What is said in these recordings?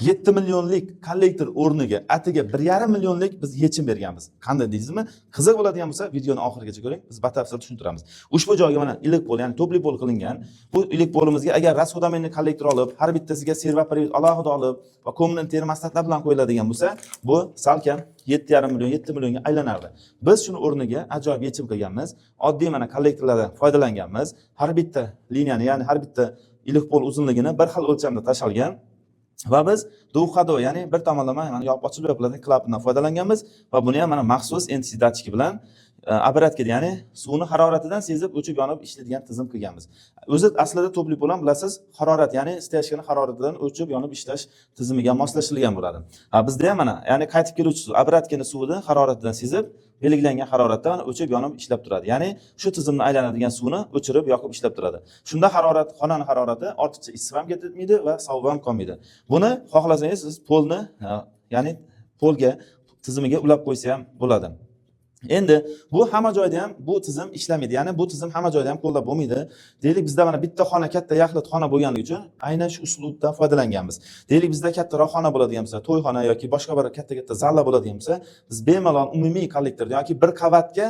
7 millionlik kollektor o'rniga atiga 1,5 millionlik biz yechim berganmiz. Qanday deysizmi? Qiziq bo'ladigan bo'lsa, videoni oxirigacha ko'ring. Biz batafsil tushuntiramiz. Ushbu joyga mana iliq pol, ya'ni topli pol qilingan. Bu iliq polimizga agar rasxodamenni kollektor olib, har bittasiga servaprit alohida olib va kommunal termostatlar bilan qo'yiladigan bo'lsa, bu salkam 7,5 million, 7 millionga aylanardi. Biz shuni o'rniga ajoyib yechim qilganmiz. Oddiy mana kollektorlardan foydalanganmiz. Har bitta liniyani, ya'ni har bitta iliq pol uzunligini bir xil o'lchamda tashalgan. Va biz duxado, ya'ni bir tomonlama mana yopib ochilib yopiladigan klapdan foydalanganmiz va buni ham mana maxsus NTC datchiki bilan apparatga, ya'ni suvni haroratidan sezib o'chib yonib ishlaydigan tizim qilganmiz. O'zi aslida topli pol ham bilasiz, harorat, ya'ni steyashkani haroratidan o'chib yonib ishlash tizimiga moslashtirilgan bo'ladi. Bizda ham mana, ya'ni qaytib keluvchi suv apparatning suvini haroratidan sezib belgilangan haroratda mana o'chib yonib ishlab turadi. Ya'ni shu tizimni aylanadigan suvni o'chirib yoqib ishlab turadi. Shunda harorat, xonaning harorati ortiqcha issiq ham ketmaydi va sovuq ham qolmaydi. Buni xohlasangiz siz polni, ya'ni polga tizimiga ulab qo'ysa ham bo'ladi. Endi bu hamma joyda ham bu tizim ishlamaydi. Ya'ni bu tizim hamma joyda ham qo'llab bo'lmaydi. Deylik bizda mana bitta xona, katta yaxlit xona bo'lganligi uchun aynan shu uslubdan foydalanganmiz. Deylik bizda kattaroq xona bo'ladigan bo'lsa, to'yxona yoki boshqa bir katta zallar bo'ladigan bo'lsa, biz bemalol umumiy kollektor yoki bir qavatga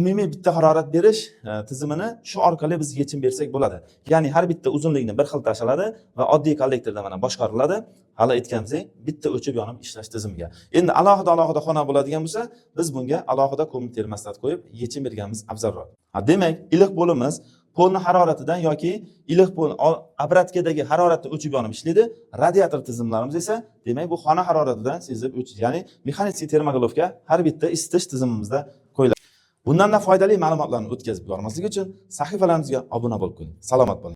umumiy bitta harorat berish tizimini shu orqali biz yechim bersak bo'ladi. Ya'ni har bitta uzunlikni bir xil tashaladi va oddiy kollektorda mana boshqariladi. Hali aytganimdek, bitta o'chib yonib ishlash tizimiga. Endi alohida xona bo'ladigan bo'lsa, biz bunga alohida kommunal termostat qo'yib yechim berganimiz afzalroq. Demak, iliq polimiz polni haroratidan yoki iliq pol apparatdagi haroratni o'chib yonib ishlaydi. Radiator tizimlarimiz esa, demak, bu xona haroratidan sezib o'chish, ya'ni mexanik termogolovka har bitta isitish tizimimizda qo'yiladi. Bundan da foydali ma'lumotlarni o'tkazib bormaslik uchun sahifalarimizga obuna bo'lib qo'ying. Salomat bo'ling.